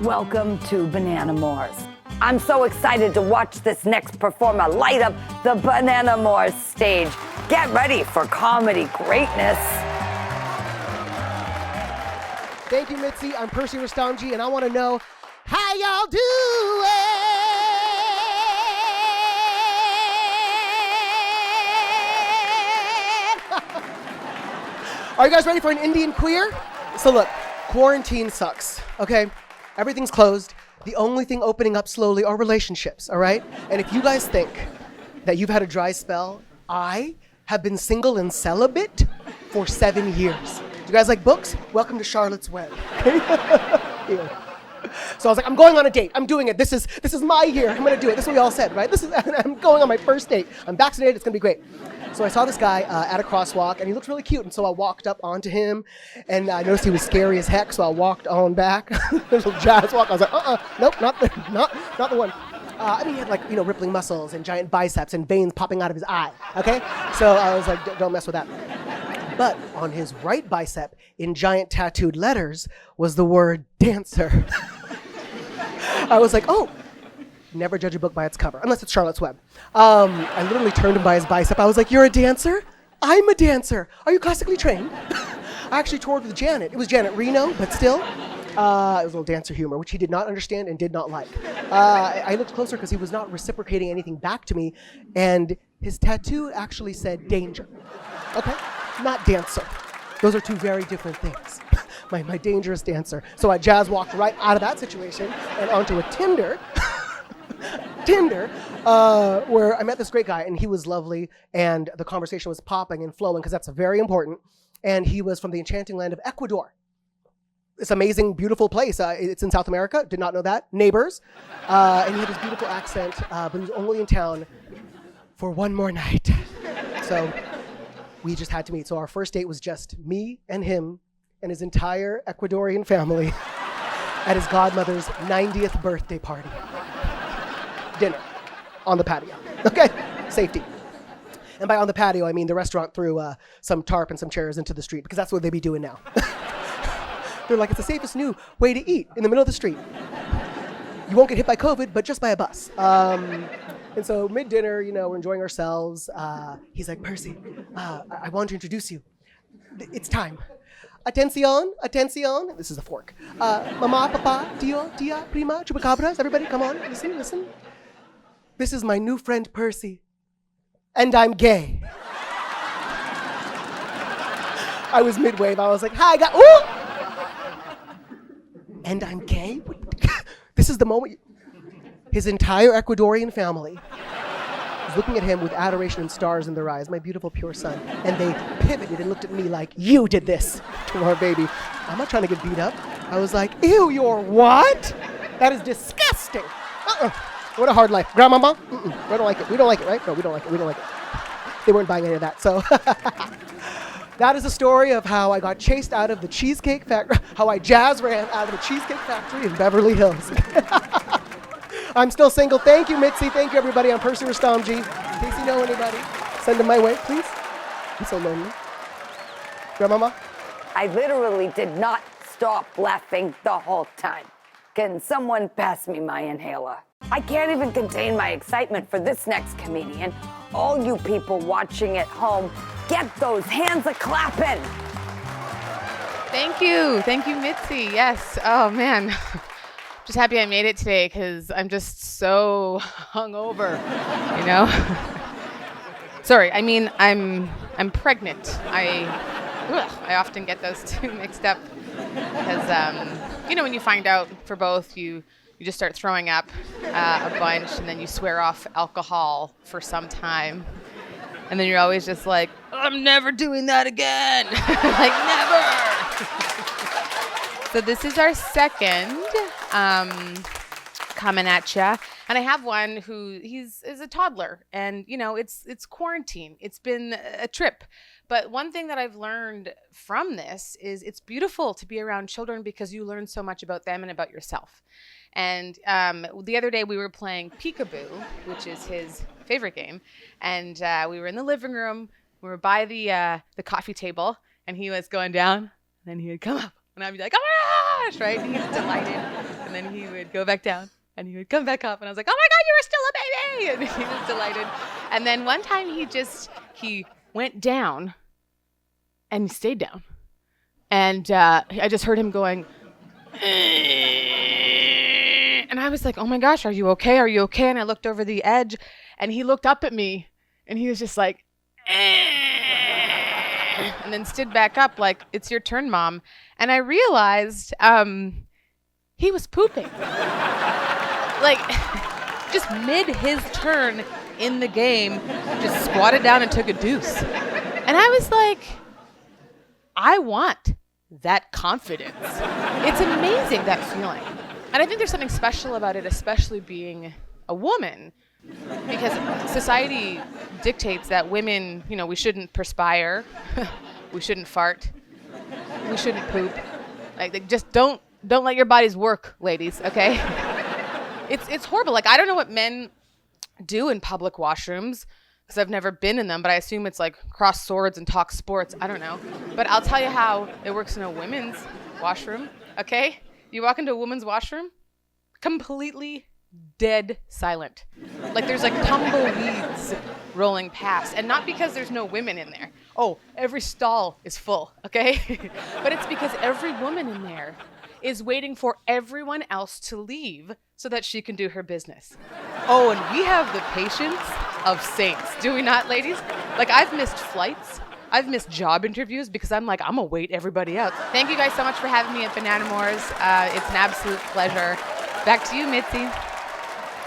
Welcome to Bananamores. I'm so excited to watch this next performer light up the Bananamore stage. Get ready for comedy greatness. Thank you, Mitzy. I'm Percy Rustomji, and I want to know how y'all doing? Are you guys ready for an Indian queer? So look, quarantine sucks, okay? Everything's closed. The only thing opening up slowly are relationships, all right? And if you guys think that you've had a dry spell, I have been single and celibate for 7 years. Do you guys like books? Welcome to Charlotte's Web. So I was like, I'm going on a date. I'm doing it. This is my year. I'm gonna do it. This is what we all said, right? I'm going on my first date. I'm vaccinated. It's gonna be great. So I saw this guy at a crosswalk, and he looked really cute. And so I walked up onto him, and I noticed he was scary as heck. So I walked on back. There's a jazz walk. I was like, nope, not the one. I mean, he had rippling muscles and giant biceps and veins popping out of his eye. Okay, so I was like, don't mess with that. But on his right bicep, in giant tattooed letters, was the word dancer. I was like, oh, never judge a book by its cover, unless it's Charlotte's Web. I literally turned him by his bicep. I was like, you're a dancer? I'm a dancer. Are you classically trained? I actually toured with Janet. It was Janet Reno, but still. It was a little dancer humor, which he did not understand and did not like. I looked closer because he was not reciprocating anything back to me, and his tattoo actually said danger. Okay? Not dancer. Those are two very different things. My dangerous dancer. So I jazz walked right out of that situation and onto a Tinder, where I met this great guy, and he was lovely, and the conversation was popping and flowing because that's very important. And he was from the enchanting land of Ecuador. This amazing, beautiful place. It's in South America. Did not know that. Neighbors. And he had this beautiful accent, but he was only in town for one more night. So we just had to meet. So our first date was just me and him and his entire Ecuadorian family at his godmother's 90th birthday party. Dinner on the patio. Okay, safety. And by on the patio, I mean the restaurant threw some tarp and some chairs into the street, because that's what they be doing now. They're like, it's the safest new way to eat in the middle of the street. You won't get hit by COVID, but just by a bus. And so mid-dinner, we're enjoying ourselves. He's like, Percy, I want to introduce you. It's time. Atención, atención. This is a fork. Mama, papa, tío, tía, prima, chupacabras. Everybody, come on, listen. This is my new friend, Percy. And I'm gay. I was mid-wave. I was like, hi, guys. Ooh! And I'm gay? This is the moment. His entire Ecuadorian family was looking at him with adoration and stars in their eyes, my beautiful, pure son. And they pivoted and looked at me like, you did this to our baby. I'm not trying to get beat up. I was like, ew, you're what? That is disgusting. What a hard life. Grandmama? We don't like it. We don't like it, right? No, we don't like it. They weren't buying any of that, so. That is the story of how I got chased out of the Cheesecake Factory, how I jazz ran out of the Cheesecake Factory in Beverly Hills. I'm still single. Thank you, Mitzy. Thank you, everybody. I'm Percy Rustomji. In case you know anybody, send them my way, please. I'm so lonely. Grandmama? I literally did not stop laughing the whole time. Can someone pass me my inhaler? I can't even contain my excitement for this next comedian. All you people watching at home, get those hands a-clapping. Thank you, Mitzy. Yes. Oh man, just happy I made it today because I'm just so hungover. Sorry, I mean I'm pregnant. I often get those two mixed up because when you find out for both, you just start throwing up a bunch, and then you swear off alcohol for some time. And then you're always just like, I'm never doing that again. Like, never. So this is our second coming at ya. And I have one who is a toddler. And, it's quarantine. It's been a trip. But one thing that I've learned from this is it's beautiful to be around children because you learn so much about them and about yourself. And the other day we were playing peekaboo, which is his favorite game. And we were in the living room. We were by the coffee table, and he was going down. And then he would come up, and I'd be like, oh my gosh, right? And he's delighted. And then he would go back down and he would come back up. And I was like, oh my God, you were still a baby. And he was delighted. And then one time he went down and he stayed down. And I just heard him going, and I was like, oh my gosh, are you okay? Are you okay? And I looked over the edge and he looked up at me and he was just like, and then stood back up like, it's your turn, Mom. And I realized he was pooping. Like, just mid his turn in the game, just squatted down and took a deuce. And I was like, I want that confidence. It's amazing, that feeling. And I think there's something special about it, especially being a woman, because society dictates that women, we shouldn't perspire, we shouldn't fart, we shouldn't poop. Like just don't let your bodies work, ladies, okay? It's horrible. Like, I don't know what men do in public washrooms, because I've never been in them, but I assume it's like cross swords and talk sports. I don't know. But I'll tell you how it works in a women's washroom, okay? You walk into a woman's washroom, completely dead silent. Like there's like tumbleweeds rolling past. And not because there's no women in there. Oh, every stall is full, okay? But it's because every woman in there is waiting for everyone else to leave so that she can do her business. Oh, and we have the patience of saints, do we not, ladies? Like, I've missed flights. I've missed job interviews because I'm like, I'm gonna wait everybody out. Thank you guys so much for having me at Bananamores. It's an absolute pleasure. Back to you, Mitzy.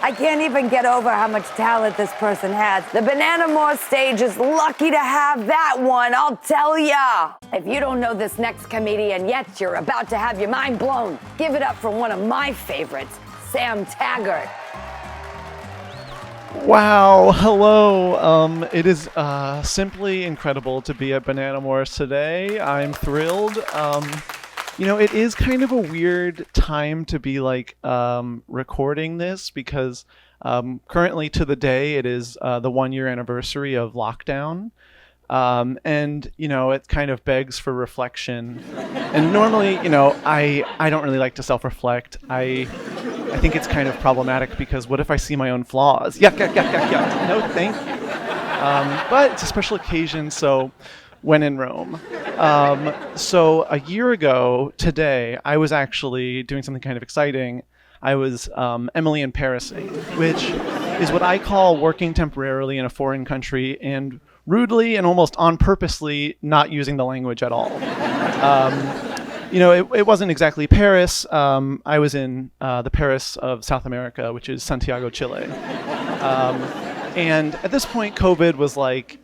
I can't even get over how much talent this person has. The Bananamore stage is lucky to have that one, I'll tell ya. If you don't know this next comedian yet, you're about to have your mind blown. Give it up for one of my favorites, Sam Taggart. Wow, hello. It is simply incredible to be at Bananamores today. I'm thrilled. It is kind of a weird time to be like recording this because currently to the day it is the 1-year anniversary of lockdown. And it kind of begs for reflection. And normally, I don't really like to self-reflect. I think it's kind of problematic because what if I see my own flaws? Yuck. No, thank you. But it's a special occasion, so when in Rome. So a year ago today, I was actually doing something kind of exciting. I was Emily in Paris, which is what I call working temporarily in a foreign country and rudely and almost on purposely not using the language at all. It wasn't exactly Paris. I was in the Paris of South America, which is Santiago, Chile. And at this point, COVID was like,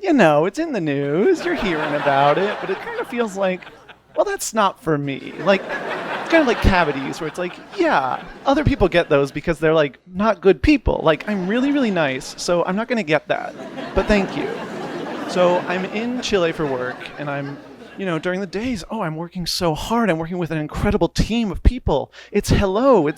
it's in the news, you're hearing about it, but it kind of feels like, well, that's not for me. Like, it's kind of like cavities, where it's like, yeah, other people get those because they're like not good people. Like, I'm really, really nice, so I'm not going to get that. But thank you. So I'm in Chile for work, and I'm during the days, I'm working so hard. I'm working with an incredible team of people. It's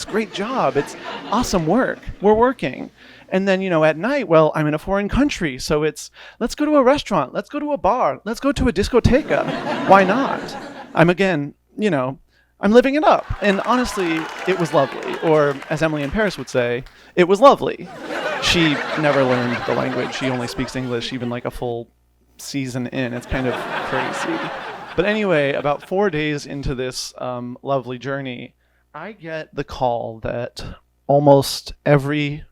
great job. It's awesome work. We're working. And then, at night, well, I'm in a foreign country. So it's, let's go to a restaurant. Let's go to a bar. Let's go to a discoteca. Why not? I'm living it up. And honestly, it was lovely. Or as Emily in Paris would say, it was lovely. She never learned the language. She only speaks English, even like a full season in. It's kind of crazy. But anyway, about 4 days into this lovely journey, I get the call that almost every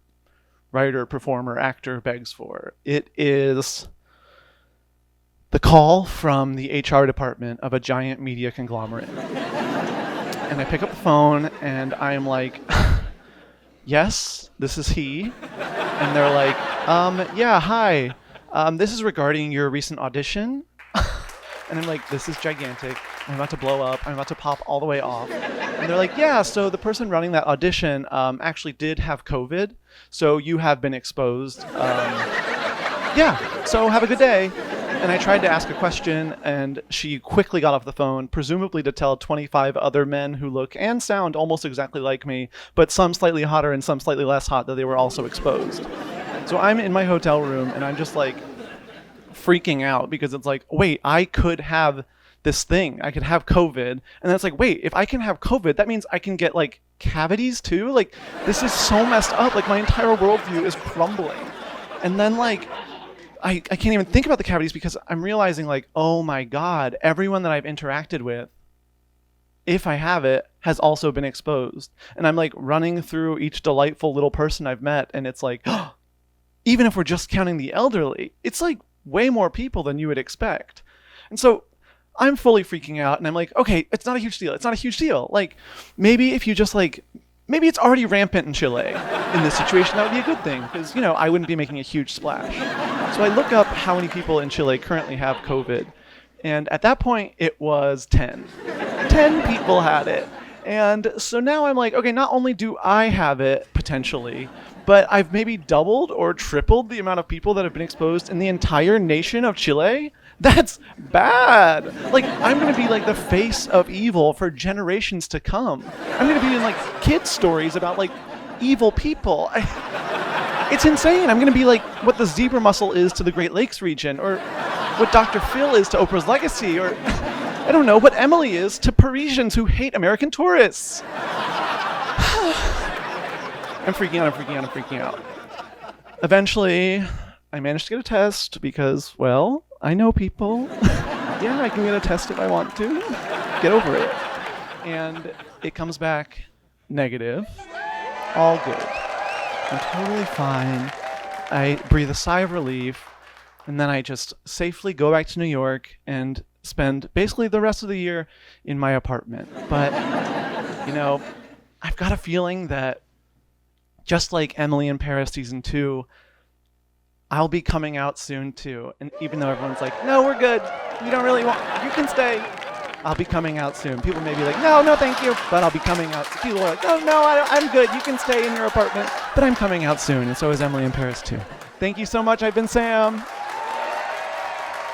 writer, performer, actor begs for. It is the call from the HR department of a giant media conglomerate. And I pick up the phone and I am like, yes, this is he. And they're like, yeah, hi. This is regarding your recent audition. And I'm like, this is gigantic. I'm about to blow up. I'm about to pop all the way off. And they're like, yeah, so the person running that audition actually did have COVID. So you have been exposed. Yeah, so have a good day. And I tried to ask a question, and she quickly got off the phone, presumably to tell 25 other men who look and sound almost exactly like me, but some slightly hotter and some slightly less hot, that they were also exposed. So I'm in my hotel room, and I'm just like freaking out because it's like, wait, I could have this thing. I could have COVID. And then it's like, wait, if I can have COVID, that means I can get like cavities too. Like, this is so messed up. Like, my entire worldview is crumbling. And then, like, I can't even think about the cavities because I'm realizing, like, oh my God, everyone that I've interacted with, if I have it, has also been exposed. And I'm like running through each delightful little person I've met, and it's like, even if we're just counting the elderly, it's like way more people than you would expect. And so I'm fully freaking out, and I'm like, okay, it's not a huge deal. It's not a huge deal. Like, maybe if you just like, maybe it's already rampant in Chile in this situation, that would be a good thing, because, you know, I wouldn't be making a huge splash. So I look up how many people in Chile currently have COVID, and at that point, it was 10. 10 people had it. And so now I'm like, okay, not only do I have it, potentially, but I've maybe doubled or tripled the amount of people that have been exposed in the entire nation of Chile. That's bad. Like, I'm going to be like the face of evil for generations to come. I'm going to be in like kids' stories about like evil people. It's insane. I'm going to be like what the zebra mussel is to the Great Lakes region, or what Dr. Phil is to Oprah's Legacy, or I don't know, what Emily is to Parisians who hate American tourists. I'm freaking out. Eventually, I managed to get a test because, well, I know people. Yeah, I can get a test if I want to. Get over it. And it comes back negative. All good. I'm totally fine. I breathe a sigh of relief, and then I just safely go back to New York and spend basically the rest of the year in my apartment. But, you know, I've got a feeling that just like Emily in Paris season 2, I'll be coming out soon too. And even though everyone's like, no, we're good, we don't really want, you can stay, I'll be coming out soon. People may be like, no, thank you, but I'll be coming out. People are like, no, I'm good, you can stay in your apartment, but I'm coming out soon, and so is Emily in Paris too. Thank you so much. I've been Sam.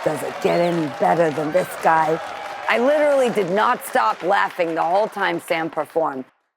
Does it get any better than this guy? I literally did not stop laughing the whole time Sam performed.